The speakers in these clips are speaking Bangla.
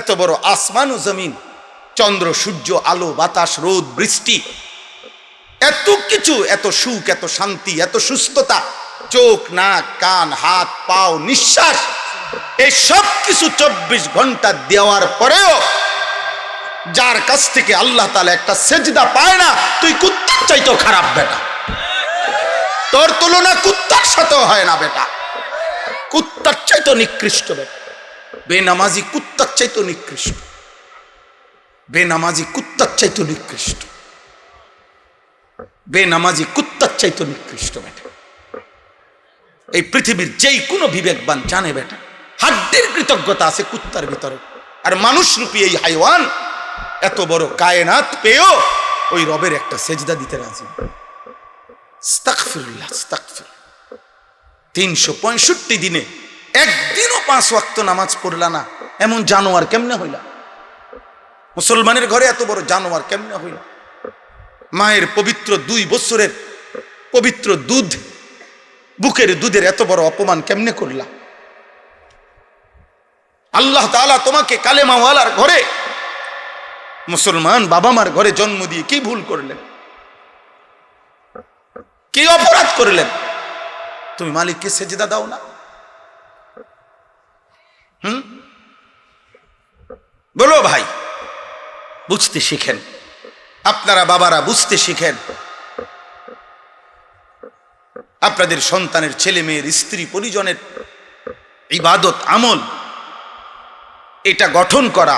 এত বড় আসমান ও জমিন, চন্দ্র সূর্য, আলো বাতাস, রোদ বৃষ্টি, এত কিছু, এত সুখ, এত শান্তি, এত সুস্থতা, চোখ নাক কান হাত পাও নিঃশ্বাস, এই সব কিছু 24 ঘন্টা দেওয়ার পরেও যার কাছ থেকে আল্লাহ তাআলা একটা সেজদা পায় না, তুই কুত্তার চাইতেও খারাপ বেটা। তোর তুলনা কুত্তার সাথেও হয় না বেটা, কুত্তার চাইতেও নিকৃষ্ট বেটা। বেনামাজি কুত্তার চাইতেও নিকৃষ্ট, বেনামাজি কুত্তার চাইতেও নিকৃষ্ট, বেনামাজি কুত্তার চাইতেও নিকৃষ্ট বেটা। এই পৃথিবীর যেই কোনো বিবেকবান জানে বেটা, হাড্ডির কৃতজ্ঞতা আছে কুত্তার ভিতরে। আর মানুষ রূপী এই হাইওয়ান এত বড় কায়নাত পেয়েও ওই রবের একটা সেজদা দিতে রাজি। আস্তাগফিরুল্লাহ, আস্তাগফিরুল্লাহ। 365 দিনে একদিনও 5 ওয়াক্ত নামাজ পড়লা না, এমন জানোয়ার কেমনে হইলা? মুসলমানের ঘরে এত বড় জানোয়ার কেমনে হইলা? মায়ের পবিত্র 2 বছরের পবিত্র দুধ, বুকের দুধের এত বড় অপমান কেমনে করলা? আল্লাহ তাআলা তোমাকে কালেমাওয়ালার ঘরে, মুসলমান বাবা মার ঘরে জন্ম দিয়ে কি ভুল করলেন, কি অপরাধ করলেন? তুমি মালিককে সেজদা দাও না? বলো ভাই, বুঝতে শিখেন, আপনারা বাবারা বুঝতে শিখেন। আপনাদের সন্তানের, ছেলে মেয়ের, স্ত্রী পরিজনের ইবাদত আমল এটা গঠন করা,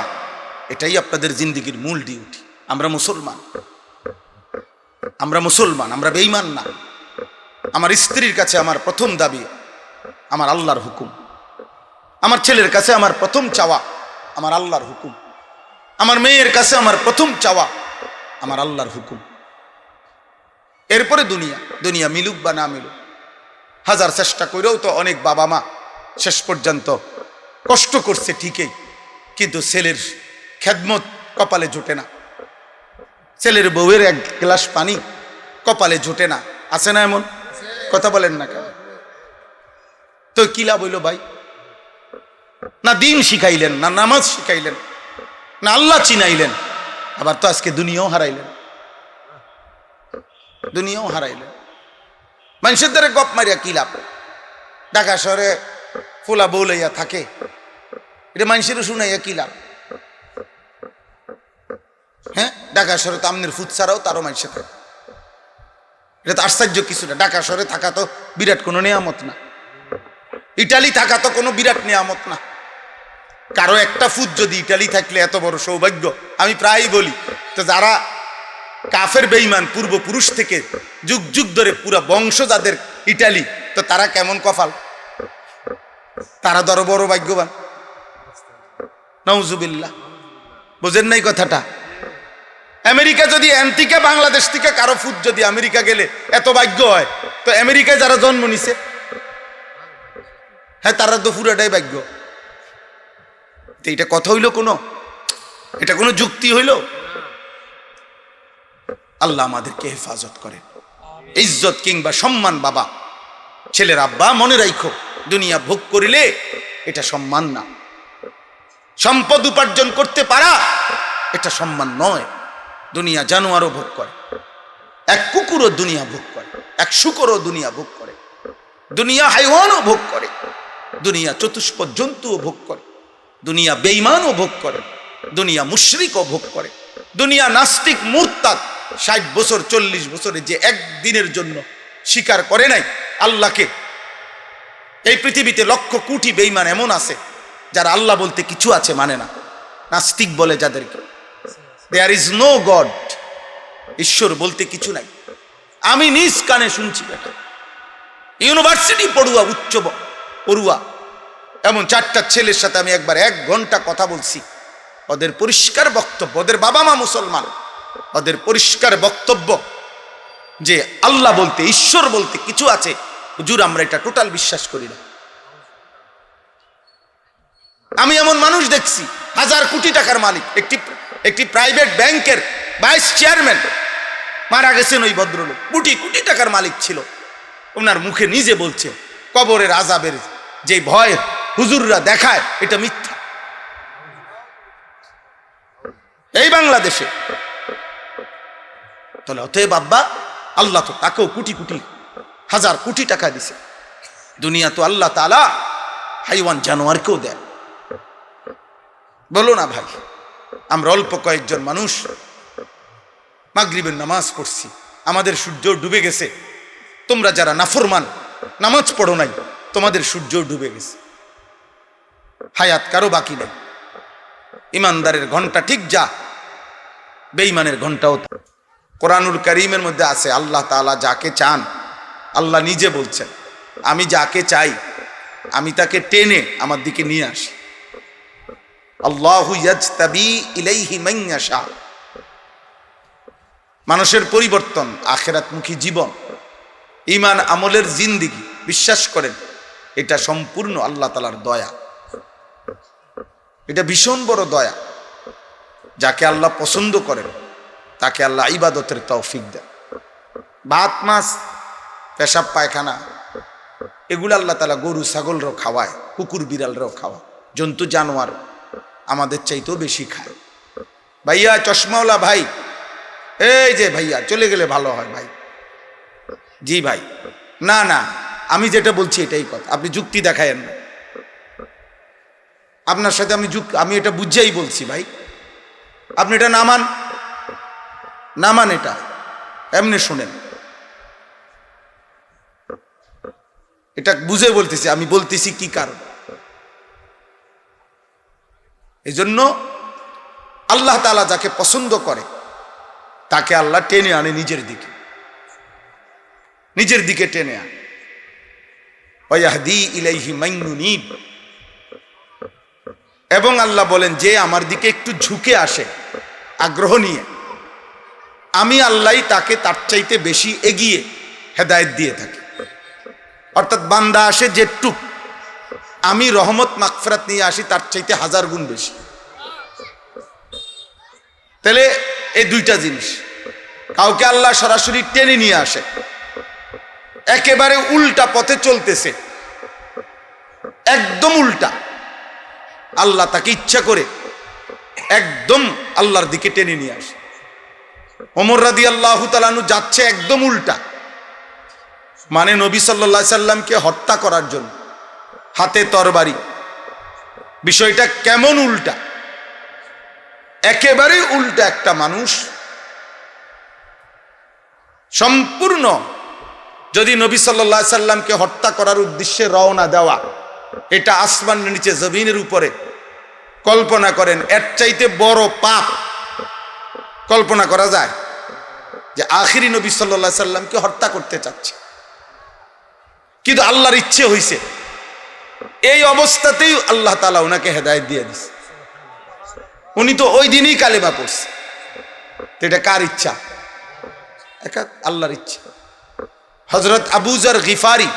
এটাই আপনাদের জিন্দেগির মূল ডিউটি। আমরা মুসলমান, আমরা মুসলমান, আমরা বেঈমান না। আমার স্ত্রীর কাছে আমার প্রথম দাবি আমার আল্লাহর হুকুম, আমার ছেলের কাছে আমার প্রথম চাওয়া আমার আল্লাহর হুকুম, আমার মেয়ের কাছে আমার প্রথম চাওয়া আমার আল্লাহর হুকুম। এরপরে দুনিয়া, দুনিয়া মিলুক বা না মিলুক। হাজার চেষ্টা করেও তো অনেক বাবা মা শেষ পর্যন্ত কষ্ট করছে ঠিকই, কিন্তু ছেলের খেদমত কপালে জোটে না, ছেলের বউয়ের এক গ্লাস পানি কপালে জোটে না। আছে না এমন? কথা বলেন না কেন? তো কি লাভ হইল ভাই? না দিন শিখাইলেন, না নামাজ শিখাইলেন, না আল্লাহ চিনাইলেন, আবার তো আজকে দুনিয়াও হারাইলেন, দুনিয়াও হারাইলেন। মানুষের দ্বারা গপ মারিয়া কি লাভ? ঢাকা শহরে ফুলা বউ লইয়া থাকে, এটা মানুষেরও শুনাইয়া কি লাভ? হ্যাঁ, ঢাকা শহরে তো আমনের ফুট ছাড়াও তারও মানুষের থাকে, এটা তো আশ্চর্য কিছু না। ঢাকা শহরে থাকা তো বিরাট কোনো নিয়ামত না, ইটালি থাকা তো কোনো বিরাট নিয়ামত না। কারো একটা ফুট যদি ইটালি থাকলে এত বড় সৌভাগ্য। আমি প্রায়ই বলি, তো যারা কাফের বেঈমান পূর্বপুরুষ থেকে যুগ যুগ ধরে পুরা বংশ যাদের ইটালি, তো তারা কেমন কপাল, তারা ধরো বড় ভাগ্যবান। নাউজুবিল্লাহ, বোঝেন নাই কথাটা? আমেরিকা যদি থেকে বাংলাদেশ থেকে কারো ফুট যদি আমেরিকা গেলে এত ভাগ্য হয়, তো আমেরিকায় যারা জন্ম নিছে, হ্যাঁ তারা তো পুরাটাই ভাগ্য। এটা কথা হইল কোনো? এটা কোনো যুক্তি হইল? আল্লাহ আমাদেরকে হেফাজত করেন। ইজ্জত কিংবা সম্মান বাবা ছেলের আব্বা মনে রাখো, দুনিয়া ভোগ করিলে এটা সম্মান না। সম্পদ উপার্জন করতে পারা এটা সম্মান নয়। দুনিয়া জানোয়ারও ভোগ করে, এক কুকুরও দুনিয়া ভোগ করে, এক শুকরও দুনিয়া ভোগ করে, দুনিয়া হাইওয়ানও ভোগ করে, দুনিয়া চতুষ্পদ জন্তুও ভোগ করে, দুনিয়া বেঈমানও ভোগ করে, দুনিয়া মুশরিকও ভোগ করে, দুনিয়া নাস্তিক মুরতাদ 60 বছর 40 বছরে যে একদিনের জন্য স্বীকার করে নাই আল্লাহকে। এই পৃথিবীতে লক্ষ কোটি বেঈমান এমন আছে যারা আল্লাহ বলতে কিছু আছে মানে না, নাস্তিক বলে যাদেরকে, দেয়ার ইজ নো গড, ঈশ্বর বলতে কিছু নাই। আমি নিজ কানে শুনছি বেটা, ইউনিভার্সিটি পড়ুয়া, উচ্চ পড়ুয়া এমন 4টা ছেলের সাথে আমি একবার 1 ঘন্টা কথা বলছি। ওদের পরিষ্কার বক্তব্য, ওদের বাবা মা মুসলমান, ওদের পরিষ্কার বক্তব্য যে আল্লাহ বলতে, ঈশ্বর বলতে কিছু আছে, হুজুর আমরা এটা টোটাল বিশ্বাস করি না। আমি এমন মানুষ দেখছি হাজার কোটি টাকার মালিক, একটি প্রাইভেট ব্যাংকের ভাইস চেয়ারম্যান, মারা গেছেন ওই ভদ্রলোক, কোটি কোটি টাকার মালিক ছিল। ওনার মুখে নিজে বলছে কবরের আযাবের যে ভয় হুজুররা দেখায় এটা মিথ্যা। এই বাংলাদেশে। তাহলে অতএব আব্বা, আল্লাহ তো তাকেও কোটি কোটি হাজার কোটি টাকা দিছে। দুনিয়া তো আল্লাহ তাআলা হাইওয়ান জানোয়ারকেও দেয়। বলো না ভাই, আমরা অল্প কয়েকজন মানুষ মাগরিবের নামাজ পড়ছি, আমাদের সূর্য ডুবে গেছে। তোমরা যারা নাফরমান, নামাজ পড়ো নাই, তোমাদের সূর্য ডুবে গেছে, হায়াত কারো বাকি নেই। ইমানদারের ঘন্টা ঠিক যা, বেঈমানের ঘন্টাও। কোরআনুল কারীমের মধ্যে আছে, আল্লাহ তাআলা যাকে চান, আল্লাহ নিজে বলছেন, আমি যাকে চাই আমি তাকে টেনে আমার দিকে নিয়ে আসি। আল্লাহু ইয়াজতাবি ইলাইহি মান ইয়াশা। মানুষের পরিবর্তন, আখিরাতমুখী জীবন, ঈমান আমলের জিন্দেগি, বিশ্বাস করেন এটা সম্পূর্ণ আল্লাহ তাআলার দয়া। এটা ভীষণ বড় দয়া। যাকে আল্লাহ পছন্দ করেন তাকে আল্লাহ ইবাদতের তৌফিক দেয়। ভাত মাছ পেশাব পায়খানা এগুলো আল্লাহ তাআলা গরু ছাগলরাও খাওয়ায়, কুকুর বিড়ালরাও খাওয়ায়, জন্তু জানোয়ার আমাদের চাইতেও বেশি খায়। ভাইয়া চশমাওয়ালা ভাই, এই যে ভাইয়া চলে গেলে ভালো হয় ভাই। জি ভাই, না না আমি যেটা বলছি এটাই কথা, আপনি যুক্তি দেখায়েন না। আপনার সাথে আমি এটা বুঝেই বলছি ভাই, আপনি এটা নামান এটা এমনি শুনেন, এটা বুঝে বলতেছি, আমি বলতেছি কি কারণ। এই জন্য আল্লাহ তাআলা যাকে পছন্দ করে তাকে আল্লাহ টেনে আনে নিজের দিকে টেনে আনে। ওয়াহদি ইলাইহি মান ইউনীব। এবং আল্লাহ বলেন, যে আমার দিকে একটু ঝুঁকে আসে আগ্রহ নিয়ে, আমি আল্লাহই তাকে তার চাইতে বেশি এগিয়ে হেদায়েত দিয়ে থাকি। অর্থাৎ বান্দা আসে যেটুক, আমি রহমত মাগফিরাত নিয়ে আসি তার চাইতে 1000 গুণ বেশি। তাহলে এই দুইটা জিনিস, কাউকে আল্লাহ সরাসরি টেনে নিয়ে আসে, একেবারে উল্টা পথে চলতেছে, একদম উল্টা, আল্লাহ তাকে ইচ্ছা করে একদম আল্লাহর দিকে টেনে নিয়ে আসে। ওমর রাদিয়াল্লাহু তাআলা আনহু যাচ্ছে একদম উল্টা, মানে নবী সাল্লাল্লাহু আলাইহি সাল্লামকে হত্যা করার জন্য হাতে তরবারি। বিষয়টা কেমন উল্টা, একেবারে উল্টা একটা মানুষ সম্পূর্ণ যদি নবী সাল্লাল্লাহু আলাইহি সাল্লামকে হত্যা করার উদ্দেশ্যে রওনা দেওয়া, এটা আসমানের নিচে জমিনের উপরে কল্পনা করেন এর চাইতে বড় পাপ কল্পনা করা যায়? যে আখিরি নবী সাল্লাল্লাহু আলাইহি সাল্লামকে হত্যা করতে চাচ্ছে, কিন্তু আল্লাহর ইচ্ছে হইছে, এই অবস্থাতেই আল্লাহ তাআলা ওনাকে হেদায়েত দিয়ে দিছে। উনি তো ওই দিনই কালেমা পড়ছে। তো এটা কার ইচ্ছা? একা আল্লাহর ইচ্ছা। হযরত আবু যর গিফারি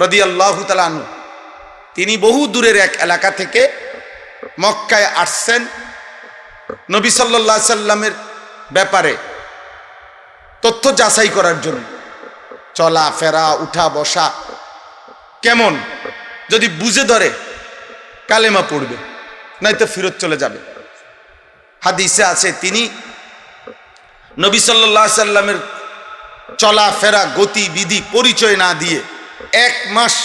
রাদিয়াল্লাহু তাআলা আনহু, তিনি বহু দূরের এক এলাকা থেকে মক্কায় আসছেন নবী সাল্লাল্লাহু আলাইহি সাল্লামের ব্যাপারে তথ্য যাচাই করার জন্য। চলা ফেরা উঠা বসা কেমন, যদি বুঝে ধরে কালেমা পড়বে, নয়তো ফিরত চলে যাবে। হাদিসে আছে তিনি নবী সাল্লাল্লাহু আলাইহি সাল্লামের চলাফেরা গতিবিধি পরিচয় না দিয়ে 1 মাস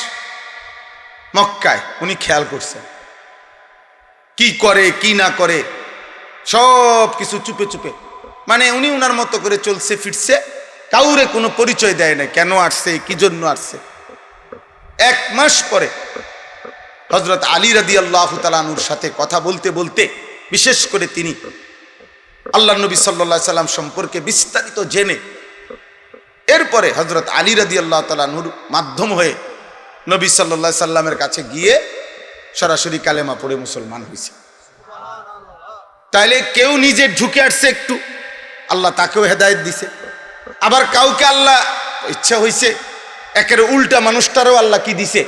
মক্কায় উনি খেয়াল করছেন, কি করে কি না করে সব কিছু চুপে চুপে, মানে উনি উনার মতো করে চলছে ফিরছে, কাউরে কোনো পরিচয় দেয় না কেন আসছে কি জন্য আসছে। 1 মাস পরে হযরত আলী রাদিয়াল্লাহু তাআলা আনহুর সাথে কথা বলতে বলতে, বিশেষ করে তিনি আল্লাহর নবী সাল্লাল্লাহু আলাইহি সাল্লাম সম্পর্কে বিস্তারিত জেনে, এরপরে হযরত আলী রাদিয়াল্লাহু তাআলা আনহুর মাধ্যম হয়ে নবী সাল্লাল্লাহু আলাইহি সাল্লামের কাছে গিয়ে সরাসরি কালেমা পড়ে মুসলমান হয়েছে। তাইলে কেউ নিজে ঝুঁকে আসছে একটু, আল্লাহ তাকেও হেদায়েত দিছে। আবার কাউকে আল্লাহ ইচ্ছা হয়েছে একেবারে উল্টা মানুষটারও আল্লাহ কি দিছে?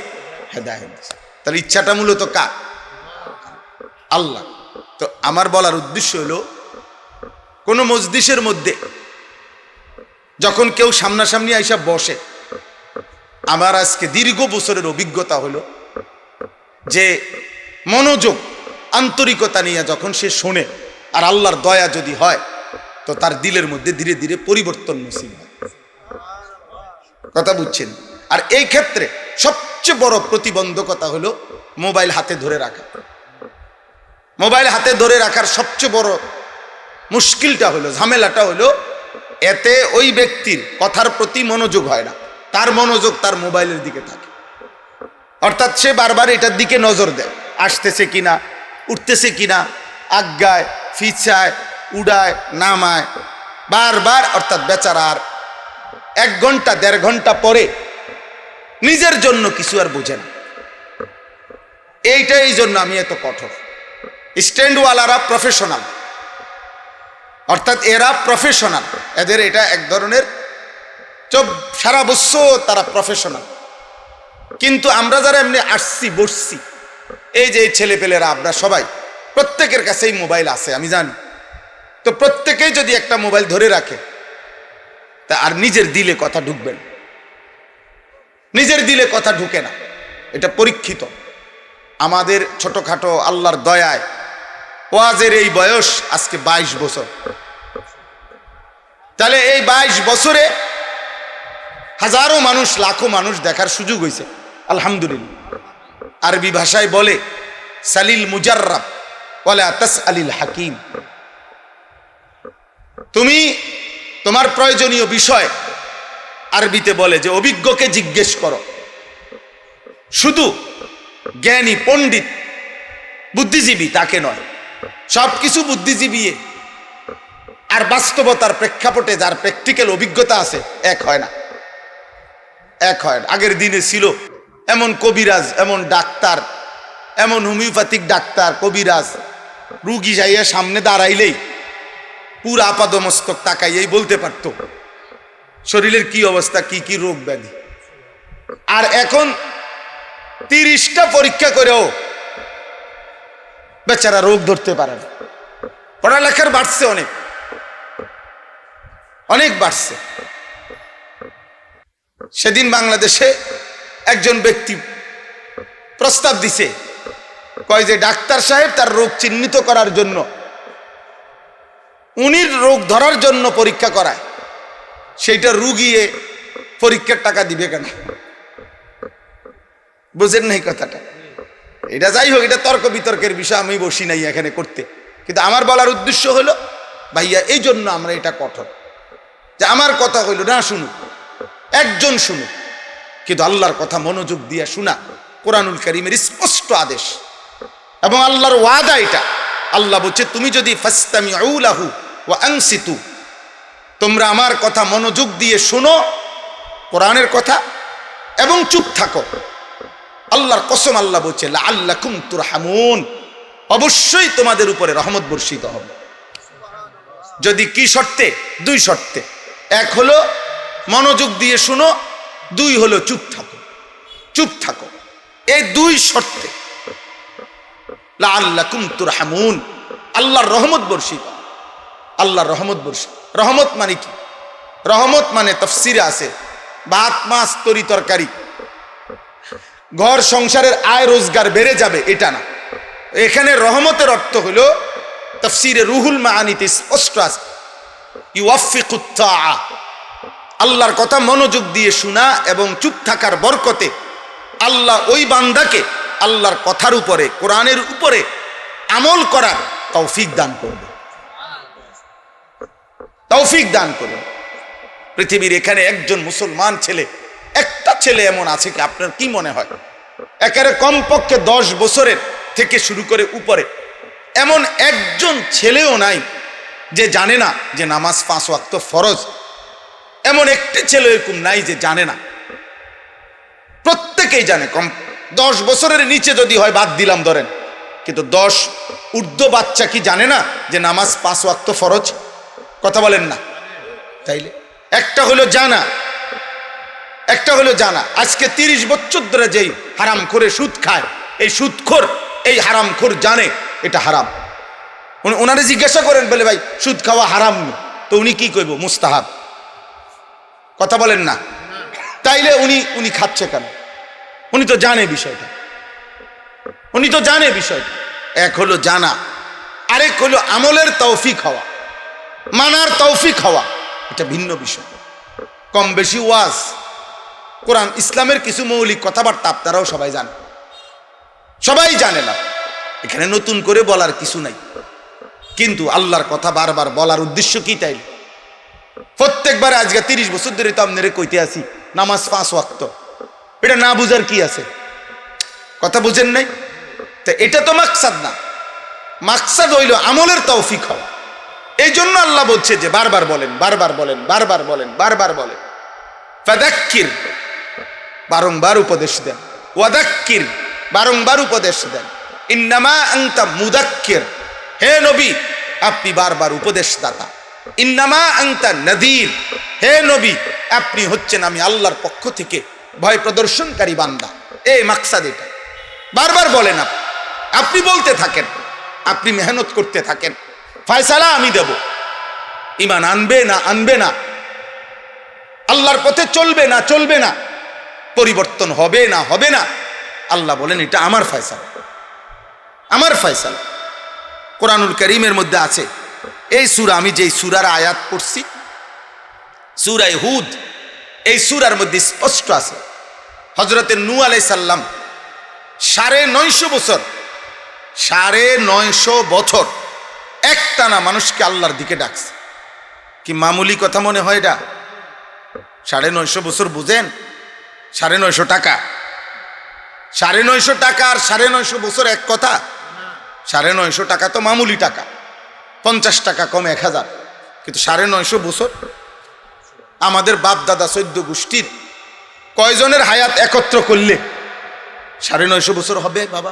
হেদায়েত দিছে। তাহলে ইচ্ছাটা মূলত কার? আল্লাহ। তো আমার বলার উদ্দেশ্য হলো, কোন মজলিসের মধ্যে যখন কেউ সামনাসামনি আইসা বসে, আমার আজকে দীর্ঘ বছরের অভিজ্ঞতা হলো যে মনোযোগ আন্তরিকতা নিয়ে যখন সে শোনে, আর আল্লাহর দয়া যদি হয় তো তার দিলের মধ্যে ধীরে ধীরে পরিবর্তন নসিব হয়। কথা বুঝছেন? আর এই ক্ষেত্রে সবচেয়ে বড় প্রতিবন্ধকতা হলো মোবাইল হাতে ধরে রাখা। মোবাইল হাতে ধরে রাখার সবচেয়ে বড় মুশকিলটা হলো, ঝামেলাটা হলো, এতে ওই ব্যক্তির কথার প্রতি মনোযোগ হয় না, তার মনোযোগ তার মোবাইলের দিকে থাকে। অর্থাৎ সে বারবার এটার দিকে নজর দেয়, আসতেছে কিনা, উঠতেছে কিনা, আজ্ঞায় ফিচায় উড়ায় নামায় বারবার। অর্থাৎ বেচারা আর 1 ঘন্টা 1.5 ঘন্টা পরে নিজের জন্য কিছু আর বোঝে না। এই জন্য আমি এত কঠোর। স্ট্যান্ডওয়ালারা প্রফেশনাল, অর্থাৎ এরা প্রফেশনাল, এদের এটা এক ধরনের সারা বছর তারা প্রফেশনাল। কিন্তু আমরা যারা এমনি আসছি বসছি, এই যে ছেলেপেলেরা, আমরা সবাই প্রত্যেকের কাছেই মোবাইল আছে আমি জানি, তো প্রত্যেকেই যদি একটা মোবাইল ধরে রাখে তা আর নিজের দিলে কথা ঢুকবে না, নিজের দিলে কথা ঢুকে না। এটা পরীক্ষিত। আমাদের ছোটখাটো আল্লাহর দয়ায় ওয়াজের এই বয়স আজকে 22 বছর। তাহলে এই 22 বছরে হাজারো মানুষ, লাখো মানুষ দেখার সুযোগ হয়েছে, আলহামদুলিল্লাহ। আরবি ভাষায় বলে সালিল মুজাররাব ওয়ালা তাসআলিল হাকিম। তুমি তোমার প্রয়োজনীয় বিষয়, আরবিতে বলে যে অভিজ্ঞকে জিজ্ঞেস করো। শুধু জ্ঞানী পণ্ডিত বুদ্ধিজীবী তাকে নয়, সবকিছু বুদ্ধিজীবী আর বাস্তবতার প্রেক্ষাপটে যার প্র্যাকটিক্যাল অভিজ্ঞতা আছে এক হয় না, এক হয় না। আগের দিনে ছিল এমন কবিরাজ, এমন ডাক্তার, এমন হোমিওপ্যাথিক ডাক্তার কবিরাজ, রুগী যাইয়া সামনে দাঁড়াইলেই পুরো আপাদমস্তক তাকাইয়াই বলতে পারতো শরীরের কি অবস্থা, কি কি রোগ ব্যাধি। আর এখন 30টা পরীক্ষা করেও বেচারা রোগ ধরতে পারে না। পড়ালেখার বাড়ছে, অনেক অনেক বাড়ছে। সেদিন বাংলাদেশে একজন ব্যক্তি প্রস্তাব দিছে, কয় যে ডাক্তার সাহেব তার রোগ চিহ্নিত করার জন্য, উনি রোগ ধরার জন্য পরীক্ষা করায়, সেইটা রুগিয়ে পরীক্ষার টাকা দিবে কেন? বুঝেন নাই কথাটা? এটা যাই হোক, এটা তর্ক বিতর্কের বিষয়, আমি বসি নাই এখানে করতে। কিন্তু আমার বলার উদ্দেশ্য হলো ভাইয়া, এই জন্য আমরা এটা কঠোর, যে আমার কথা হইল না শুনুক, একজন শুনুক, কিন্তু আল্লাহর কথা মনোযোগ দিয়ে শোনা কোরআনুল কারীমের স্পষ্ট আদেশ এবং আল্লাহর ওয়াদা এটা। আল্লাহ বলছে, তুমি যদি ফাসতামিউ লাহু ওয়া আনসিতু, তোমরা আমার কথা মনোযোগ দিয়ে শোনো, কোরআনের কথা, এবং চুপ থাকো। আল্লাহর কসম, আল্লাহ বলছে লাআল্লাকুম তুরহামুন, অবশ্যই তোমাদের উপরে রহমত বর্ষিত হবে। যদি কি শর্তে? 2 শর্তে। 1 হলো মনোযোগ দিয়ে শুনো, 2 হলো চুপ থাকো। চুপ থাকো, এই 2 শর্তে লাআল্লাকুম তুরহামুন, আল্লাহর রহমত বর্ষিত। আল্লাহর রহমত বর্ষিত। রহমত মানে কি? রহমত মানে তাফসিরে আছে ভাত মাছ তরি তরকারি, ঘর সংসারের আয় রোজগার বেড়ে যাবে, এটা না। এখানে রহমতের অর্থ হলো তাফসিরে রুহুল মাআনিতে স্পষ্ট আছে, ইউওয়াফিকুত তাআ, আল্লাহর কথা মনোযোগ দিয়ে শোনা এবং চুপ থাকার বরকতে আল্লাহ ওই বান্দাকে আল্লাহর কথার উপরে, কোরআনের উপরে আমল করার তৌফিক দান করবে, তৌফিক দান করবে। পৃথিবীর এখানে একজন মুসলমান ছেলে, একটা ছেলে এমন আছে কি আপনার কি মনে হয়? একেবারে কমপক্ষে 10 বছরের থেকে শুরু করে উপরে এমন একজন ছেলেও নাই যে জানে না যে নামাজ 5 ওয়াক্ত ফরজ। এমন একটি ছেলে এরকম নাই যে জানে না, প্রত্যেকেই জানে। কম 10 বছরের নিচে যদি হয় বাদ দিলাম ধরেন, কিন্তু 10 ঊর্ধ্ব বাচ্চা কি জানে না যে নামাজ 5 ওয়াক্ত ফরজ? কথা বলেন না? তাইলে একটা হলো জানা, একটা হলো জানা। আজকে 30 বছর ধরে যেই হারাম করে সুদ খায়, এই সুদখোর, এই হারামখোর জানে এটা হারাম। ওনারে জিজ্ঞাসা করেন, বলে ভাই সুদ খাওয়া হারাম, তো উনি কি কইব? মুস্তাহাব। কথা বলেন না? তাইলে উনি খাচ্ছে কেন? উনি তো জানে বিষয়টা, উনি তো জানে বিষয়টা। 1 হলো জানা, আরেক হলো আমলের তৌফিক হওয়া, মানার তৌফিক হওয়া, এটা ভিন্ন বিষয়। কম বেশি ওয়াজ, কোরআন, ইসলামের কিছু মৌলিক কথাবার্তা আপনারাও সবাই জানেন, সবাই জানে না, এখানে নতুন করে বলার কিছু নাই। কিন্তু আল্লাহর কথা বারবার বলার উদ্দেশ্য কি? তাই প্রত্যেকবার আজকে 30 বছর ধরে তো আপনারে কইতে আছি নামাজ 5 ওয়াক্ত, এটা না বুঝার কি আছে? কথা বুঝেন নাই? তো এটা তো মাকসাদ না, মাকসাদ হইল আমলের তৌফিক হওয়া। এই জন্য আল্লাহ বলছে যে বারবার বলেন, বারবার বলেন, বারবার বলেন, বারবার বলেন। ফাযাক্কির, বারংবার উপদেশ দেন। ওয়াযাক্কির, বারংবার উপদেশ দেন। ইন্নামা আনতা মুযাক্কির, হে নবী আপনি বারবার উপদেশদাতা। ইন্নামা আনতা নাযীর, হে নবী আপনি হচ্ছেন আমি আল্লাহর পক্ষ থেকে ভয় প্রদর্শনকারী বান্দা। এই মাকসাদ, এটা বারবার বলেন। আপনি বলতে থাকেন, আপনি মেহনত করতে থাকেন, ফয়সালা আমি দেব। ঈমান আনবে না আনবে না, আল্লাহর পথে চলবে না চলবে না, পরিবর্তন হবে না হবে না, আল্লাহ বলেন এটা আমার ফয়সালা, আমার ফয়সালা। কোরআনুল কারীমের মধ্যে আছে, এই সূরা, আমি যেই সূরার আয়াত পড়ছি, সূরা হুদ, এই সূরার মধ্যে স্পষ্ট আছে হযরতে নূহ আলাইহিস সালাম 950 বছর, 950 বছর একটানা মানুষকে আল্লাহর দিকে ডাকছে। কি মামুলি কথা মনে হয় এটা? 950 বছর বুঝেন? 950 টাকা, 950 টাকা আর 950 বছর এক কথা? 950 টাকা তো মামুলি টাকা, 50 টাকা কম 1000, কিন্তু 950 বছর আমাদের বাপ দাদা 14 গোষ্ঠীর কয়জনের হায়াত একত্র করলে 950 বছর হবে বাবা?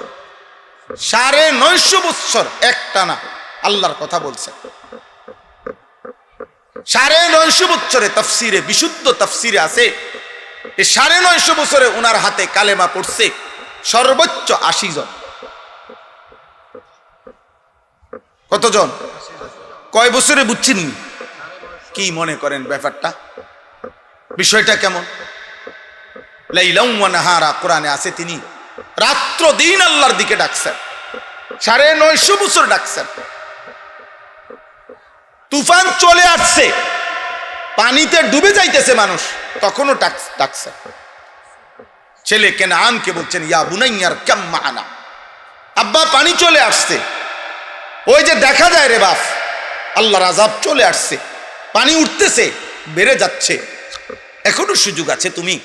950 বছর একটানা আল্লাহর কথা বলছে। 950 বছরে তাফসিরে, বিশুদ্ধ তাফসিরে আছে, এই 950 বছরে ওনার হাতে কালেমা পড়ছে সর্বোচ্চ 80 জন। কতজন? কয় বছরে বুঝছেন? কি মনে করেন ব্যাপারটা, বিষয়টা কেমন? লাইলাম ওয়া নাহারা, কোরআনে আছে তিনি রাত্র দিন আল্লাহর দিকে ডাকছেন, 950 বছর ডাকছেন। তুফান চলে আসছে, পানিতে ডুবে যাইতেছে মানুষ, তখনও ডাকছে। ছেলে কেনানকে বলছেন ইয়া বুনাইয়ার কাম মা'ানা, আব্বা পানি চলে আসছে। ওই যে দেখা যায় রে বাপ, আল্লাহর আযাব চলে আসছে, পানি উঠতেছে, বেড়ে যাচ্ছে, এখনো সুযোগ আছে, তুমি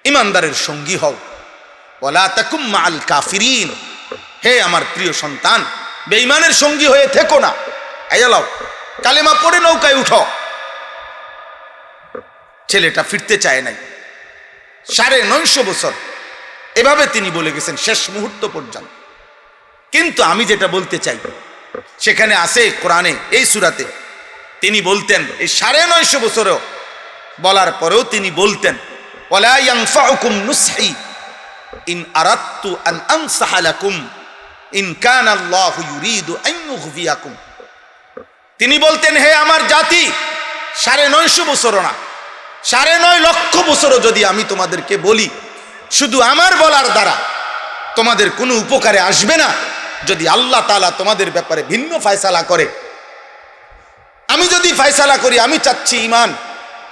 ইমানদারের সঙ্গী হও। ওয়ালা তাকুম মা'আল কাফিরিন, হে আমার প্রিয় সন্তান বেঈমানের সঙ্গী হয়ে থেকো না। আয়ালাও কালেমা পড়ে নৌকায় উঠো। ছেলেটা ফিরতে চায় নাই, 950 বছর এভাবে তিনি বলে গেছেন শেষ মুহূর্ত পর্যন্ত। কিন্তু আমি যেটা বলতে চাই, সেখানে আছে কোরআনে, এই সূরাতে তিনি বলতেন, এই 950 বছরেও বলার পরেও তিনি বলতেন ওয়ালা ইয়ানফাউকুম নুসহি ইন আরাদতু আন আনসাহা লাকুম ইন কানা আল্লাহু ইউরিদু আন ইউগফিয়াকুম। তিনি বলতেন, হে আমার জাতি, 950 বছরও না, 9.5 লক্ষ বছরও যদি আমি তোমাদেরকে বলি, শুধু আমার বলার দ্বারা তোমাদের কোনো উপকারে আসবে না। যদি আল্লাহ তাআলা তোমাদের ব্যাপারে ভিন্ন ফয়সালা করে, আমি যদি ফয়সালা করি আমি চাচ্ছি ঈমান,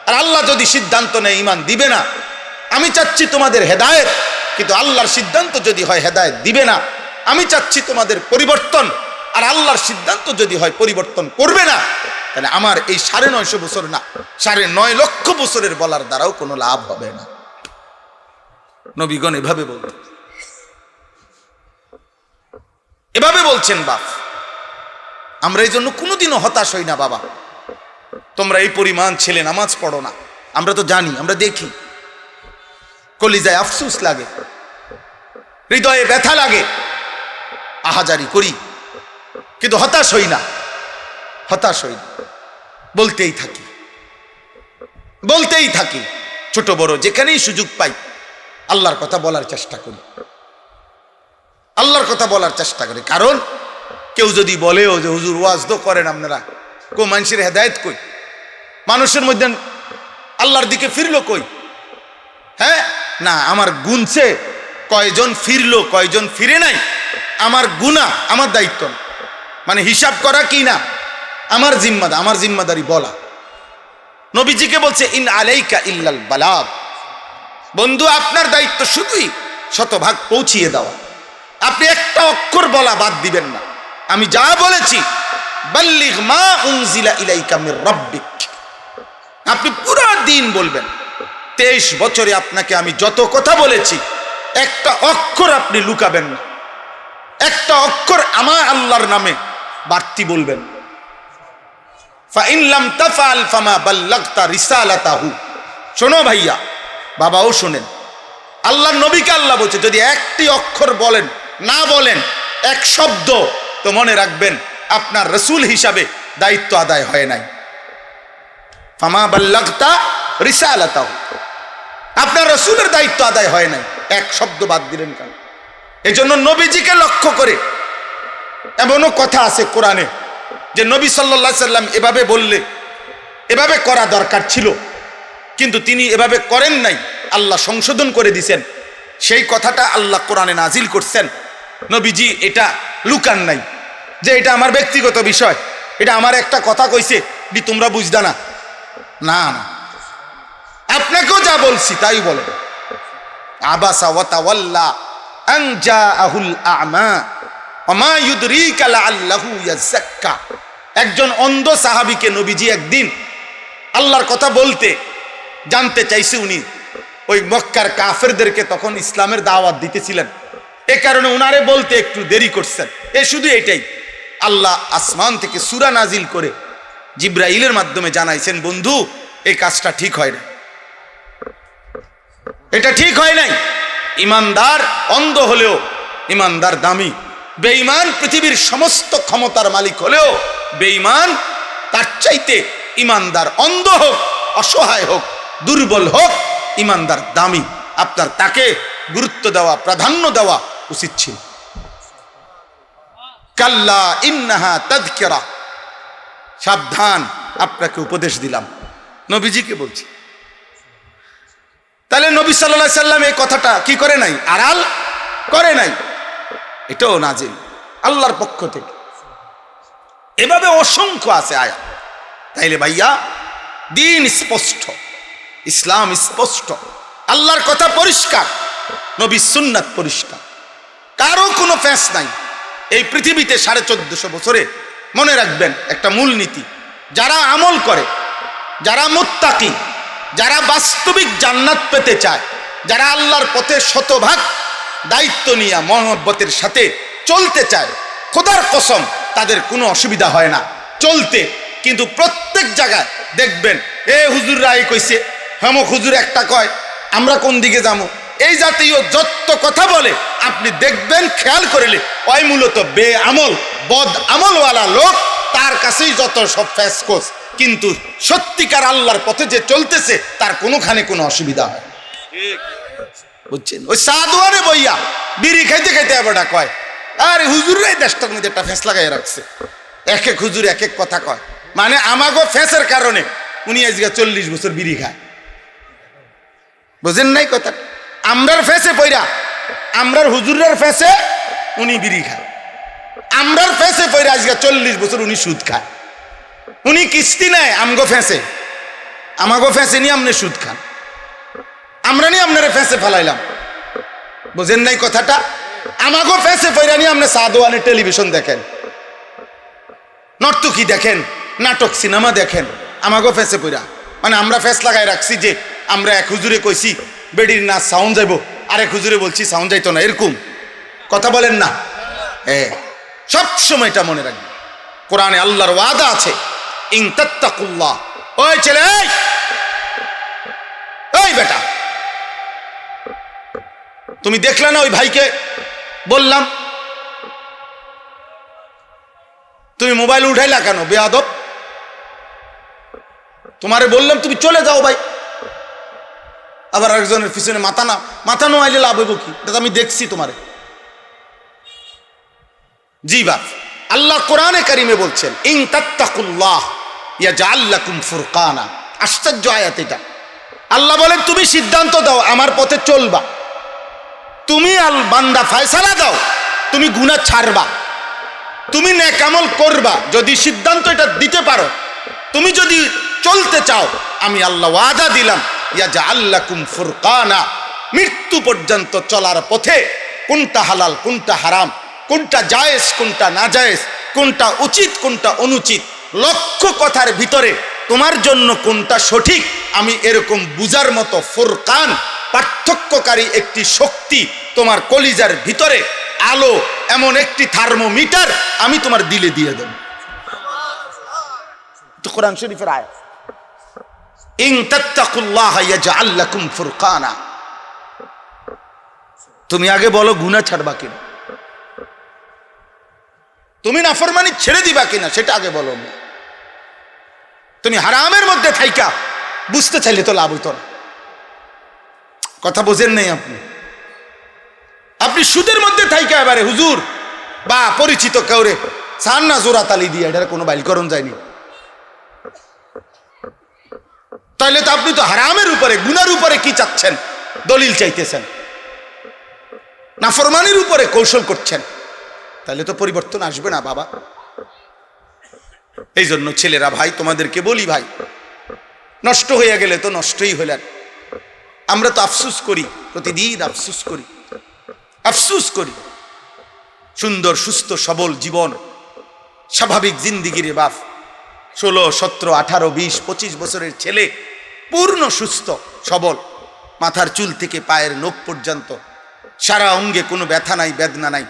আর আল্লাহ যদি সিদ্ধান্ত নেয় ঈমান দিবে না, আমি চাচ্ছি তোমাদের হেদায়েত, কিন্তু আল্লাহর সিদ্ধান্ত যদি হয় হেদায়েত দিবে না, আমি চাচ্ছি তোমাদের পরিবর্তন, আর আল্লাহর সিদ্ধান্ত যদি হয় পরিবর্তন করবে না, তাহলে আমার এই 950 বছর না, 9.5 লক্ষ বছরের বলার দ্বারাও কোনো লাভ হবে না। নবীগণ এভাবে বলতেন, এভাবে বলছেন বাপ। আমরা এই জন্য কোনোদিনও হতাশ হই না বাবা। তোমরা এই পরিমাণ ছেলে নামাজ পড়ো না, আমরা তো জানি, আমরা দেখি, কলিজায় আফসোস লাগে, হৃদয়ে ব্যথা লাগে, আহাজারি করি, কিন্তু হতাশ হই না, হতাশ হই না, বলতেই থাকি, বলতেই থাকি। ছোট বড় যেখানেই সুযোগ পাই আল্লাহর কথা বলার চেষ্টা করি, আল্লাহর কথা বলার চেষ্টা করি। কারণ কেউ যদি বলেও যে হুজুর ওয়াজ তো করেন আপনারা, কো মানুষের হেদায়েত কই, মানুষের মধ্যে আল্লাহর দিকে ফিরলো কই? হ্যাঁ না, আমার গুনছে কয়জন ফিরলো কয়জন ফিরে নাই, আমার গুনাহ, আমার দায়িত্ব না। মানে হিসাব করা কি না আমার জিম্মাদার, আমার জিম্মাদারি বলা। নবীজিকে বলছে ইন আলাইকা ইল্লাল বালাগ, বন্ধু আপনার দায়িত্ব শুধুই শতভাগ পৌঁছিয়ে দেওয়া। আপনি একটা অক্ষর বলা বাদ দিবেন না। আমি যা বলেছি বাল্লিগ মা উনজিলা ইলাইকা মির রাব্বিক, আপনি পুরো দিন বলবেন। 23 বছরে আপনাকে আমি যত কথা বলেছি একটা অক্ষর আপনি লুকাবেন না, একটা অক্ষর আমার আল্লাহর নামে বাড়তি বলবেন। ফাইন লাম তাফআল ফামা বাল্লাগতা রিসালাতাহু। শোনো ভাইয়া, বাবাও শোনেন, আল্লাহর নবীকে আল্লাহ বলছে যদি একটি অক্ষর বলেন, না বলেন এক শব্দ, তো মনে রাখবেন আপনার রাসূল হিসাবে দায়িত্ব আদায় হয় নাই। ফামা বাল্লাগতা রিসালাতাহু, আপনার রাসূলের দায়িত্ব আদায় হয় নাই। এক শব্দ বাদ দিলেন কেন? এজন্য নবীজিকে লক্ষ্য করে এমনও কথা আছে কোরআনে যে নবী সাল্লাল্লাহু আলাইহি সাল্লাম এভাবে বললে এভাবে করা দরকার ছিল, কিন্তু তিনি এভাবে করেন নাই, আল্লাহ সংশোধন করে দিয়েছেন। সেই কথাটা আল্লাহ কোরআনে নাজিল করছেন। নবীজি এটা লুকান নাই যে এটা আমার ব্যক্তিগত বিষয়, এটা আমার একটা কথা কইছে তোমরা বুঝদা না। না না, আপনাকেও যা বলছি তাই বলেন। আবাসা ওয়া তাওয়াল্লা আন জাআহুল আ'মা ওয়া মা ইউদরিকা লাআল্লাহু ইয়াযাক্কা। একজন অন্ধ সাহাবীকে নবীজি একদিন আল্লাহর কথা বলতে জানতে চাইছে। উনি ওই মক্কার কাফেরদেরকে তখন ইসলামের দাওয়াত দিতেছিলেন, এ কারণে উনারে বলতে একটু দেরি করছেন। শুধু এটাই, আল্লাহ আসমান থেকে সূরা নাজিল করে জিবরাইলের মাধ্যমে জানাইছেন, বন্ধু এই কাজটা ঠিক হয় না, এটা ঠিক হয় নাই। ইমানদার অন্ধ হলেও ইমানদার দামি, বেঈমান পৃথিবীর সমস্ত ক্ষমতার মালিক হলেও বেঈমান তার চাইতে ইমানদার অন্ধ হোক, অসহায় হোক, দুর্বল হোক, ইমানদার দামি। আপনার তাকে গুরুত্ব দেওয়া, প্রাধান্য দেওয়া উচিত ছিল। কাল্লা ইন্নাহা তাযকিরা, সাবধান, আপনাকে উপদেশ দিলাম, নবীজিকে বলছি। তাহলে নবী সাল্লাল্লাহু আলাইহি সাল্লাম এই কথাটা কি করে নাই, আড়াল করে নাই, এটাও নাজিল আল্লাহর পক্ষ থেকে। এভাবে অসংখ্য আছে আয়াত। তাইলে ভাইয়া দিন স্পষ্ট, ইসলাম স্পষ্ট, আল্লাহর কথা পরিষ্কার, নবীর সুন্নাত পরিষ্কার, কারো কোনো ফ্যাঁস নাই এই পৃথিবীতে। 1450 বছরে মনে রাখবেন একটা মূলনীতি, যারা আমল করে, যারা মুত্তাকি, যারা বাস্তবিক জান্নাত পেতে চায়, যারা আল্লাহর পথে শতভাগ দায়িত্ব নিয়ে মহব্বতের সাথে চলতে চায়, খোদার কসম তাদের কোনো অসুবিধা হয় না চলতে। কিন্তু প্রত্যেক জায়গায় দেখবেন এ হুজুররা এই কইছে, হেমক হুজুর একটা কয়, আমরা কোন দিকে যাবো, এই জাতীয় যত কথা বলে আপনি দেখবেন, খেয়াল করিলে ওই মূলত বেআমল বদ আমলওয়ালা লোক, তার কাছেই যত সব ফ্যাসকোস। কিন্তু সত্যিকার আল্লাহর পথে যে চলতেছে তার কোনোখানে কোনো অসুবিধা হয়, বুঝছেন? ওই সাদুয়ারে বইয়া বিড়ি খাইতে খাইতে এবারটা কয়, আরে হুজুরাই দেশটার মধ্যে একটা ফ্যাঁস লাগাই রাখছে। এক এক হুজুর এক এক কথা কয়, মানে আমাগো ফ্যাঁসের কারণে উনি আজকে 40 বছর বিড়ি খায়। বুঝেন নাই কথা? আমরার ফ্যাঁসে পইরা, আমরার হুজুরের ফ্যাঁসে উনি বিড়ি খায়, আমরার ফ্যাঁসে পইরা আজকে 40 বছর উনি সুদ খায়। উনি কিস্তি নেয় আমগো ফ্যাঁসে, আমাগো ফ্যাঁসে নিয়ে আপনি সুদ খান, আমরা নিয়ে আপনারা ফ্যাঁসে ফেলাইলাম। বুঝেন নাই কথাটা? আমাগো ফ্যাঁসে পইরা নিয়ে আপনি সাদওয়ানে টেলিভিশন দেখেন, নর্তকী দেখেন, নাটক সিনেমা দেখেন, আমাগো ফ্যাঁসে পইরা। মানে আমরা ফ্যাঁস লাগাই রাখছি যে আমরা এক হুজুরে কইছি বেডির নাচ সাউন্ড যাইব, আরেক হুজুরে বলছি সাউন্ড যাইতো না, এরকম কথা বলেন না। সব সময় এটা মনে রাখবেন, কোরআনে আল্লাহর ওয়াদা আছে, ইন তাত্তাকুল্লাহ। ওই ছেলে, এই বেটা, তুমি দেখলে না ওই ভাইকে বললাম, তুমি মোবাইল উঠাইলা কেন বেয়াদব? তোমারে বললাম তুমি চলে যাও ভাই, আবার আরেকজনের পিছনে মাথা নোয়াইলে লাভ হইব কি? আমি দেখছি তোমারে। জি বাপ, আল্লাহ কোরআনে কারিমে বলছেন ইন তাত্তাকুল্লাহ ইয়াজআল লাকুম ফুরকানা। আশ্চর্য আয়াত এটা। আল্লাহ বলেন তুমি সিদ্ধান্ত দাও আমার পথে চলবা, তুমি আল বান্দা ফয়সালা দাও তুমি গুনাহ ছাড়বা, তুমি নেক আমল করবা, যদি সিদ্ধান্ত এটা দিতে পারো, তুমি যদি চলতে চাও, আমি আল্লাহ ওয়াদা দিলাম ইয়াজআল লাকুম ফুরকানা, মৃত্যু পর্যন্ত চলার পথে কোনটা হালাল কোনটা হারাম, কোনটা জায়েজ কোনটা নাজায়েজ, কোনটা উচিত কোনটা অনুচিত, লক্ষ কথার ভিতরে তোমার জন্য কোনটা সঠিক, আমি এরকম বুঝার মতো ফুরকান, পার্থক্যকারী একটি শক্তি তোমার কলিজার ভিতরে আলো, এমন একটি থার্মোমিটার আমি তোমার দিলে দিয়ে দেব। তো কোরআন শরীফের আয়াত, ইন তাত্তাকুল্লাহ ইয়াজআল লাকুম ফুরকানা। তুমি আগে বলো গুনাহ ছাড়বা কিনা, তুমি নাফরমানি ছেড়ে দিবা কিনা, সেটা আগে বলো। তুমি হারামের মধ্যে থাইকা বুঝতে চাইলে তো লাভ হইতো না। কথা বোঝেন নাই আপনি? আপনি সুদের মধ্যে থাইকা এবারে হুজুর বা পরিচিত কাউরে সান না জোড়া তালি দিয়ে এটার কোনো বাইলকরণ যায়নি, তাইলে তো আপনি তো হারামের উপরে গুনার উপরে কি চাচ্ছেন, দলিল চাইতেছেন, নাফরমানির উপরে কৌশল করছেন, তাহলে তো পরিবর্তন আসবে না বাবা। এই জন্য ছেলেরা ভাই তোমাদেরকে বলি, ভাই নষ্ট হয়ে গেলে তো নষ্টই হলেন। আমরা তো আফসুস করি, প্রতিদিন আফসুস করি, আফসুস করি। সুন্দর সুস্থ সবল জীবন, স্বাভাবিক জিন্দিগির বাপ, 16, 17, 18, 20, 25 বছরের ছেলে, পূর্ণ সুস্থ সবল, মাথার চুল থেকে পায়ের নখ পর্যন্ত, সারা অঙ্গে কোনো ব্যথা নাই, বেদনা নাই,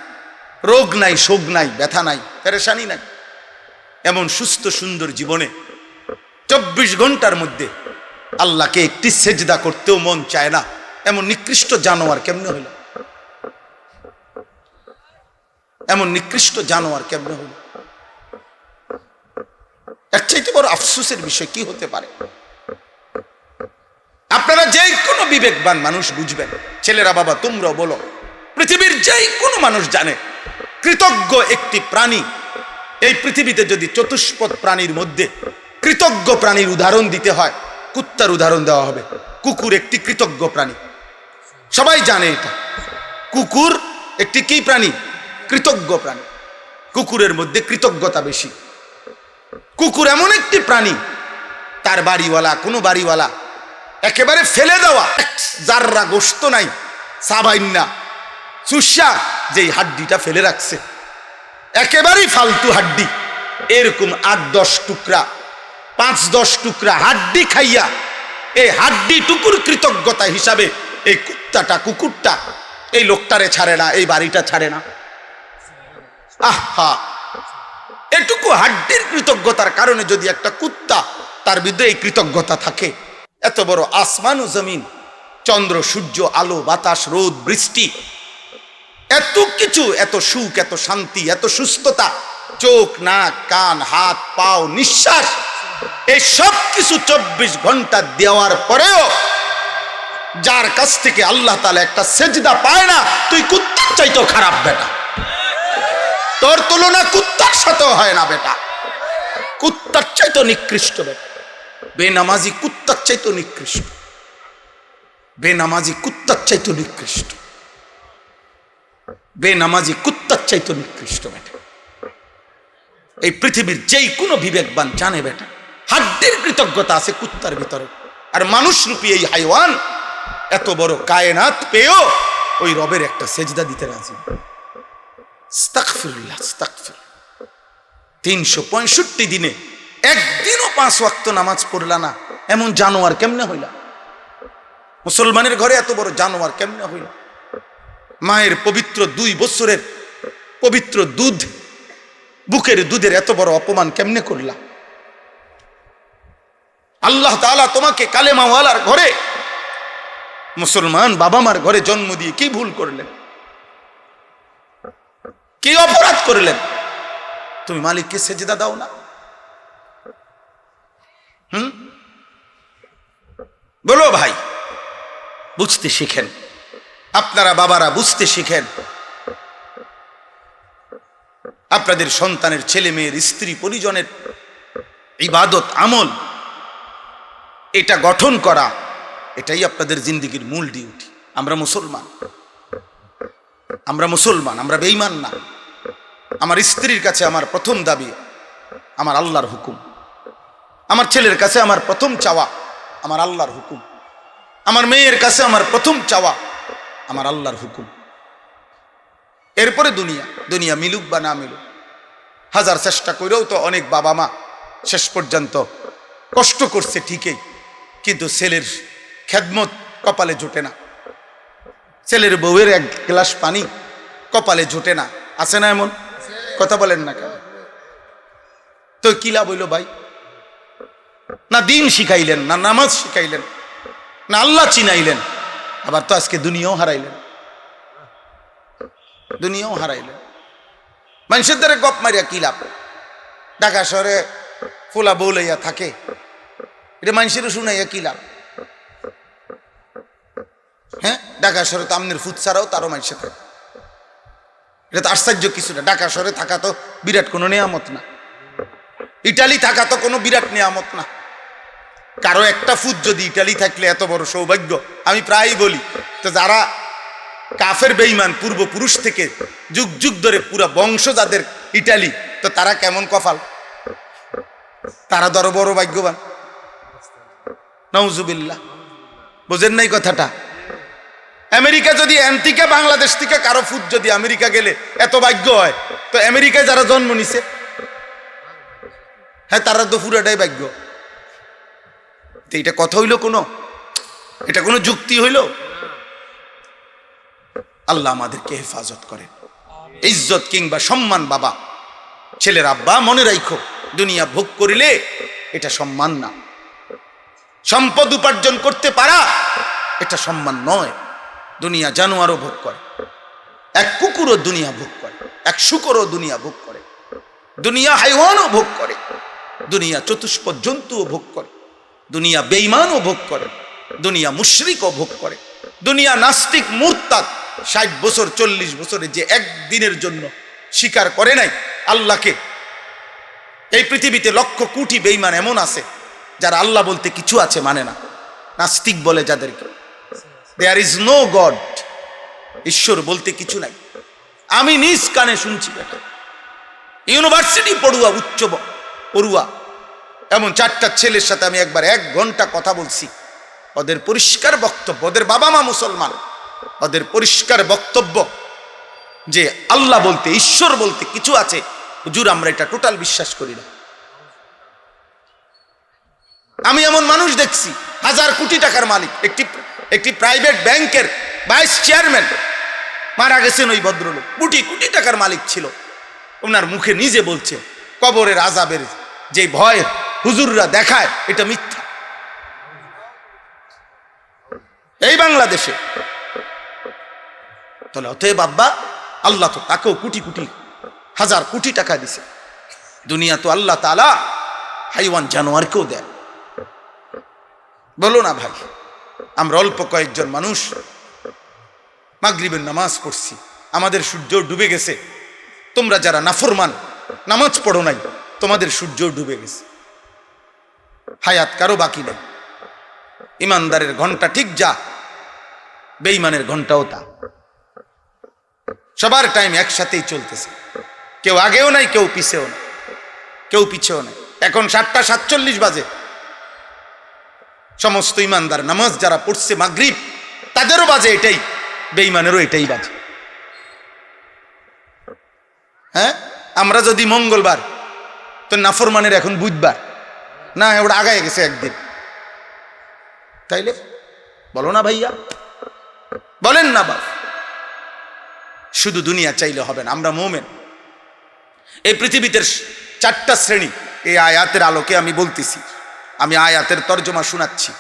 রোগ নাই, শোক নাই, ব্যথা নাই, পেরেশানি নাই। এমন সুস্থ সুন্দর জীবনে 24 ঘন্টার মধ্যে আল্লাহকে একটি সেজদা করতেও মন চায় না, এমন নিকৃষ্ট জানোয়ার কেমনে হইল? এমন নিকৃষ্ট জানোয়ার কেমনে হইল? এর চাইতে বড় আফসোসের বিষয় কি হতে পারে? আপনারা যে কোনো বিবেকবান মানুষ বুঝবেন, ছেলেরা বাবা তোমরাও বলো, পৃথিবীর যে কোনো মানুষ জানে কৃতজ্ঞ একটি প্রাণী এই পৃথিবীতে, যদি চতুষ্পদ প্রাণীর মধ্যে কৃতজ্ঞ প্রাণীর উদাহরণ দিতে হয়, কুত্তার উদাহরণ দেওয়া হবে। কুকুর একটি কৃতজ্ঞ প্রাণী, সবাই জানে এটা। কুকুর একটি কি প্রাণী? কৃতজ্ঞ প্রাণী। কুকুরের মধ্যে কৃতজ্ঞতা বেশি। কুকুর এমন একটি প্রাণী, তার বাড়িওয়ালা, কোনো বাড়িওয়ালা একেবারে ফেলে দেওয়া জাররা গোশত নাই, সাবাইন্না সুসা যেই হাড্ডিটা ফেলে রাখছে, একেবারেই ফালতু হাড্ডি, এরকম 8-10 টুকরা, 5-10 টুকরা হাড্ডি খাইয়া এই হাড্ডি টুকুর কৃতজ্ঞতা হিসাবে এই কুত্তাটা, কুকুরটা এই লোকটারে ছাড়ে না, এই বাড়িটা ছাড়ে না। আহা, এটুকু হাড্ডির কৃতজ্ঞতার কারণে যদি একটা কুত্তা, তার ভিতরে এই কৃতজ্ঞতা থাকে, এত বড় আসমান ও জমিন, চন্দ্র সূর্য, আলো বাতাস, রোদ বৃষ্টি, এত কিছু, এত সুখ, এত শান্তি, এত সুস্থতা, চোখ নাক কান হাত পাও নিঃশ্বাস, এই সব কিছু 24 ঘন্টা দেওয়ার পরেও যার কাছ থেকে আল্লাহ তাআলা একটা সেজদা পায় না, তুই কুত্তার চাইতেও খারাপ বেটা। তোর তুলনা কুত্তার সাথেও হয় না বেটা, কুত্তার চাইতেও নিকৃষ্ট বেটা। বেনামাজি কুত্তার চাইতেও নিকৃষ্ট, বেনামাজি কুত্তার চাইতেও নিকৃষ্ট, বেনামাজি কুত্তার চাইতেও নিকৃষ্ট বেটা। এই পৃথিবীর যেই কোনো বিবেকবান জানে বেটা, হাড্ডির কৃতজ্ঞতা আছে কুত্তার ভিতরে। আর মানুষ রূপী এই হাইওয়ান এত বড় কায়নাত পেয়েও ওই রবের একটা সেজদা দিতে রাজি। আস্তাগফিরুল্লাহ, আস্তাগফিরুল্লাহ। 365 দিনে একদিনও 5 ওয়াক্ত নামাজ পড়লা না, এমন জানোয়ার কেমনে হইলা? মুসলমানের ঘরে এত বড় জানোয়ার কেমনে হইলা? মায়ের পবিত্র 2 বছরের পবিত্র দুধ, বুকের দুধের এত বড় অপমান কেমনে করলা? আল্লাহ তাআলা তোমাকে কালেমাওয়ালার ঘরে, মুসলমান বাবা মার ঘরে জন্ম দিয়ে কি ভুল করলেন, কি অপরাধ করলেন? তুমি মালিককে সেজদা দাও না? বলো ভাই, বুঝতে শিখেন, আপনারা বাবারা বুঝতে শিখেন। আপনাদের সন্তানের, ছেলে মেয়ের, স্ত্রী পরিজনের ইবাদত আমল এটা গঠন করা, এটাই আপনাদের জিন্দেগির মূল ডিউটি। আমরা মুসলমান, আমরা মুসলমান, আমরা বেঈমান না। আমার স্ত্রীর কাছে আমার প্রথম দাবি আমার আল্লাহর হুকুম, আমার ছেলের কাছে আমার প্রথম চাওয়া আমার আল্লাহর হুকুম, আমার মেয়ের কাছে আমার প্রথম চাওয়া আমার আল্লাহর হুকুম। এরপরে দুনিয়া, দুনিয়া মিলুক বা না মিলুক। হাজার চেষ্টা করেও তো অনেক বাবা মা শেষ পর্যন্ত কষ্ট করছে ঠিকই, কিন্তু ছেলের খেদমত কপালে জোটে না, ছেলের বউয়ের এক গ্লাস পানি কপালে জোটে না। আছে না এমন? কথা বলেন না কেন? তো কি লাভ হইল ভাই? না দিন শিখাইলেন, না নামাজ শিখাইলেন, না আল্লাহ চিনাইলেন, আবার তো আজকে দুনিয়াও হারাইলেন, দুনিয়াও হারাইলেন। মানুষের দ্বারা গপ মারিয়া কি লাভ? ঢাকা শহরে ফুলা বউলাইয়া থাকে, এটা মানুষেরও শুনাইয়া কি লাভ? হ্যাঁ, ঢাকা শহরে তো আমনের ফুট ছাড়াও তারও মানুষের থাকে, এটা তো আশ্চর্য কিছু না। ঢাকা শহরে থাকা তো বিরাট কোনো নিয়ামত না, ইটালি থাকা তো কোনো বিরাট নিয়ামত না। কারো একটা ফুট যদি ইটালি থাকলে এত বড় সৌভাগ্য। আমি প্রায়ই বলি, তো যারা কাফের বেঈমান পূর্বপুরুষ থেকে যুগ যুগ ধরে পুরা বংশ যাদের ইটালি, তো তারা কেমন কপাল, তারা ধরো বড় ভাগ্যবান। নাউজুবিল্লাহ, বোঝেন নাই কথাটা? আমেরিকা যদি থেকে বাংলাদেশ থেকে কারো ফুট যদি আমেরিকা গেলে এত ভাগ্য হয়, তো আমেরিকায় যারা জন্ম নিছে, হ্যাঁ তারা তো পুরাটাই ভাগ্য। এটা কথা হইল কোনো? এটা কোনো যুক্তি হইল? আল্লাহ আমাদেরকে হেফাজত করেন। ইজ্জত কিংবা সম্মান বাবা ছেলের আব্বা মনে রাখো, দুনিয়া ভোগ করিলে এটা সম্মান না। সম্পদ উপার্জন করতে পারা এটা সম্মান নয়। দুনিয়া জানোয়ারও ভোগ করে, এক কুকুরও দুনিয়া ভোগ করে, এক শুকরও দুনিয়া ভোগ করে, দুনিয়া হাইওয়ানও ভোগ করে, দুনিয়া চতুষ্পদ জন্তুও ভোগ করে, দুনিয়া বেঈমানও ভোগ করে, দুনিয়া মুশরিকও ভোগ করে, দুনিয়া নাস্তিক মুরতাদ 60 বছর 40 বছরে যে একদিনের জন্য স্বীকার করে নাই আল্লাহকে। এই পৃথিবীতে লক্ষ কোটি বেঈমান এমন আছে যারা আল্লাহ বলতে কিছু আছে মানে না, নাস্তিক বলে যাদেরকে, দেয়ার ইজ নো গড, ঈশ্বর বলতে কিছু নাই। আমি নিজ কানে শুনছি, ইউনিভার্সিটি পড়ুয়া, উচ্চ পড়ুয়া এমন 4টা ছেলের সাথে আমি একবার 1 ঘন্টা কথা বলছি। ওদের পরিষ্কার বক্তব্য, ওদের বাবা মা মুসলমান, ওদের পরিষ্কার বক্তব্য যে আল্লাহ বলতে, ঈশ্বর বলতে কিছু আছে, হুজুর আমরা এটা টোটাল বিশ্বাস করি না। আমি এমন মানুষ দেখছি হাজার কোটি টাকার মালিক, একটি প্রাইভেট ব্যাংকের ভাইস চেয়ারম্যান, মারা গেছেন ওই ভদ্রলোক, কোটি কোটি টাকার মালিক ছিল। ওনার মুখে নিজে বলছে কবরের আযাবের যে ভয় হুজুররা দেখায় এটা মিথ্যা। এই বাংলাদেশে তাহলে অতএব আব্বা আল্লাহ তো তাকেও কোটি কোটি হাজার কোটি টাকা দিছে। দুনিয়া তো আল্লাহ তাআলা হাইওয়ান জানোয়ারকেও দেয়। বলো না ভাই, আমরা অল্প কয়েকজন মানুষ মাগরিবের নামাজ পড়ছি, আমাদের সূর্য ডুবে গেছে। তোমরা যারা নাফরমান নামাজ পড়ো নাই, তোমাদের সূর্য ডুবে গেছে, হায়াত কারো বাকি নেই। ইমানদারের ঘন্টা ঠিক যা, বেঈমানের ঘন্টাও তা। সবার টাইম একসাথেই চলতেছে, কেউ আগেও নাই, কেউ পিছেও নাই, কেউ পিছেও নাই। এখন 7টা 47 বাজে। সমস্ত ইমানদার নামাজ যারা পড়ছে মাগরিব, তাদেরও বাজে এটাই, বেঈমানেরও এটাই বাজে। হ্যাঁ, আমরা যদি মঙ্গলবার, তো নাফরমানের এখন বুধবার না, ওটা আগায় গেছে একদিন। তাইলে বলো না ভাইয়া, বলেন না বাপ। শুধু দুনিয়া চাইলে হবে না, আমরা মুমিন। এই পৃথিবীতে 4টা শ্রেণী এই আয়াতের আলোকে আমি বলতেছি। আমি আয়াতের তর্জমা শোনাচ্ছি।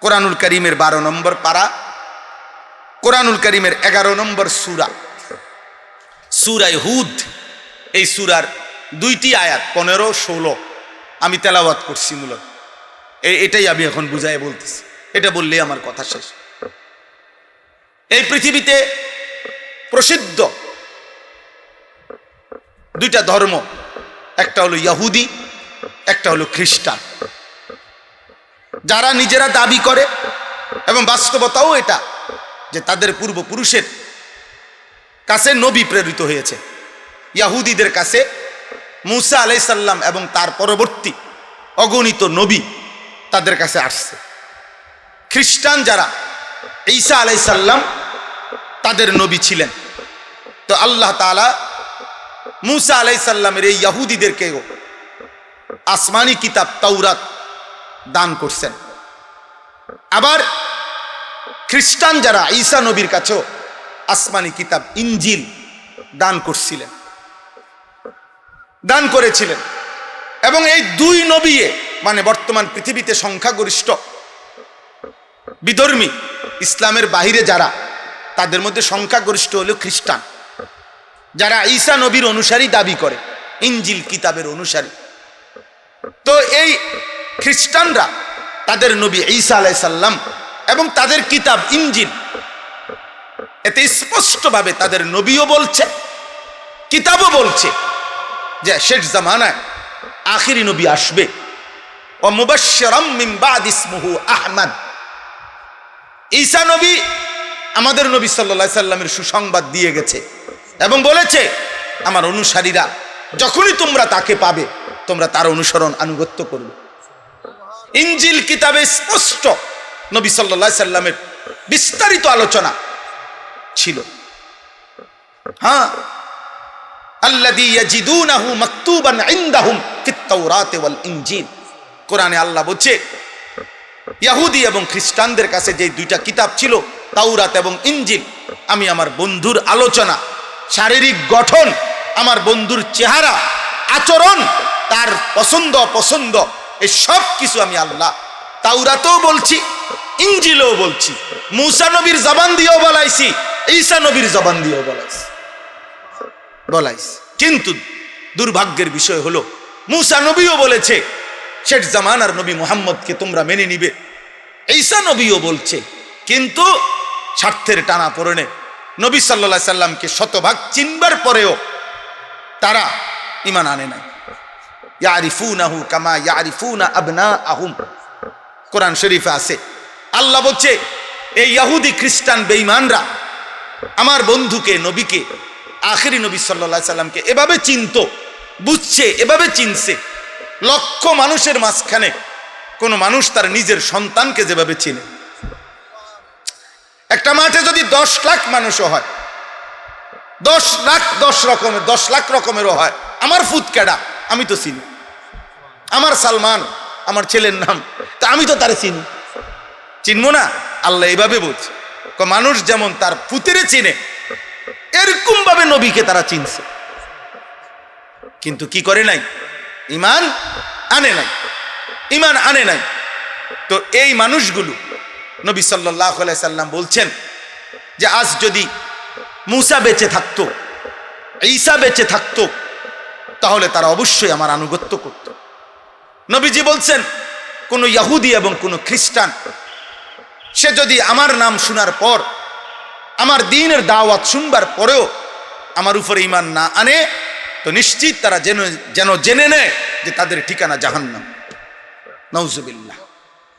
কোরআনুল কারীমের 12 নম্বর পারা, কোরআনুল কারীমের 11 নম্বর সূরা, সূরা হুদ। এই সূরার 2টি আয়াত 15, 16 আমি তেলাওয়াত করছি মূলত। এটাই আমি এখন বুঝায় বলতেছি, এটা বললেই আমার কথা শেষ। এই পৃথিবীতে প্রসিদ্ধ 2টা ধর্ম, একটা হলো ইহুদি, একটা হলো খ্রিস্টান। যারা নিজেরা দাবি করে এবং বাস্তবতাও এটা যে তাদের পূর্বপুরুষের কাছে নবী প্রেরিত হয়েছে, ইয়াহুদীদের কাছে মুসা আলাইহিস সালাম এবং তার পরবর্তী অগণিত নবী তাদের কাছে আসছে। খ্রিস্টান যারা, ঈসা আলাইহিস সালাম তাদের নবী ছিলেন। তো আল্লাহ তাআলা মুসা আলাইহিস সালামের এই ইয়াহুদীদেরকেও আসমানি কিতাব তাওরাত দান করছেন। আবার খ্রিস্টান যারা ঈসা নবীর কাছেও আসমানি কিতাব ইনজিল দান করেছিলেন। এবং এই দুই নবী মানে বর্তমান পৃথিবীতে সংখ্যাগরিষ্ঠ বিধর্মী, ইসলামের বাহিরে যারা, তাদের মধ্যে সংখ্যাগরিষ্ঠ হলো খ্রিস্টান, যারা ঈসা নবীর অনুসারী দাবি করে, ইনজিল কিতাবের অনুসারী। তো এই খ্রিস্টানরা তাদের নবী ঈসা আলাইহিস সালাম এবং তাদের কিতাব ইনজিল, এতে স্পষ্টভাবে তাদের নবীও বলছে, কিতাবও বলছে যে শেষ জামানায় আখিরি নবী আসবে। ও মুবাশশিরাম মিন বাদ ইসমুহু আহমদ। ঈসা নবী আমাদের নবী সাল্লাল্লাহু আলাইহি সাল্লামের সুসংবাদ দিয়ে গেছে এবং বলেছে, আমার অনুসারীরা যখনই তোমরা তাকে পাবে, তোমরা তার অনুসরণ আনুগত্য করবে। ইনজিল কিতাবে স্পষ্ট নবী সাল্লাল্লাহু আলাইহি সাল্লামের বিস্তারিত আলোচনা ছিল। হ্যাঁ, আল্লাযী ইয়াজিদুনাহু মাকতুবান ইনদাহুম ফিত তাওরাতি ওয়াল ইনজিল। কোরআনে আল্লাহ বলছে, ইহুদি এবং খ্রিস্টানদের কাছে যে দুইটা কিতাব ছিল, তাওরাত এবং ইনজিল, আমি আমার বন্ধুর আলোচনা, শারীরিক গঠন, আমার বন্ধুর চেহারা, আচরণ, তার পছন্দ অপছন্দ, এই সব কিছু আমি আল্লাহ তাওরাতেও বলছি, ইনজিলেও বলছি। মুসা নবীর জবান দিয়েও বলাইছি, ঈসা নবীর জবান দিয়েও বলাইছি। কিন্তু দুর্ভাগ্যের বিষয় হলো, মুসা নবীও বলেছে শেষ জামানার নবী মুহাম্মদকে তোমরা মেনে নিবে, ঈসা নবীও বলছে, কিন্তু স্বার্থের টানাপোড়েনে নবী সাল্লাল্লাহু আলাইহি সাল্লামকে শতভাগ চিনবার পরেও তারা ঈমান আনে নাই। ইয়ারিফুনাহু কামা ইয়ারিফুনা আবনাআহুম, কোরআন শরীফে আছে। আল্লাহ বলছে, এই ইহুদি খ্রিস্টান বেঈমানরা আমার বন্ধুকে, নবীকে, আখিরি নবী সাল্লাল্লাহু আলাইহি সাল্লামকে এভাবে চিনতো, বুঝছে, এভাবে চিনছে। লক্ষ মানুষের মাঝখানে কোনো মানুষ তার নিজের সন্তানকে যেভাবে চিনে, একটা মাঠে যদি 10 লাখ মানুষও হয়, 10 লাখ রকমেরও হয়, আমার ফুৎকেডা আমি তো চিনি, আমার সালমান আমার ছেলের নাম, তা আমি তো তারে চিনবো না? আল্লাহ এইভাবে বলছে, মানুষ যেমন তার পুতেরে চিনে, এরকম ভাবে নবীকে তারা চিনছে, কিন্তু কি করে নাই? ঈমান আনে নাই। তো এই মানুষগুলো, নবী সাল্লাল্লাহু আলাইহি সাল্লাম বলছেন যে আজ যদি মুসা বেঁচে থাকতো, ঈসা বেঁচে থাকতো, তাহলে তারা অবশ্যই আমার আনুগত্য করত। নবীজি বলছেন, কোন ইহুদি এবং কোন খ্রিস্টান সে যদি আমার নাম শোনার পর, আমার দ্বীনের দাওয়াত শুনবার পরেও আমার উপরে ঈমান না আনে, তো নিশ্চিত তারা যেন জেনে নেয় যে তাদের ঠিকানা জাহান্নাম। নাউজুবিল্লাহ।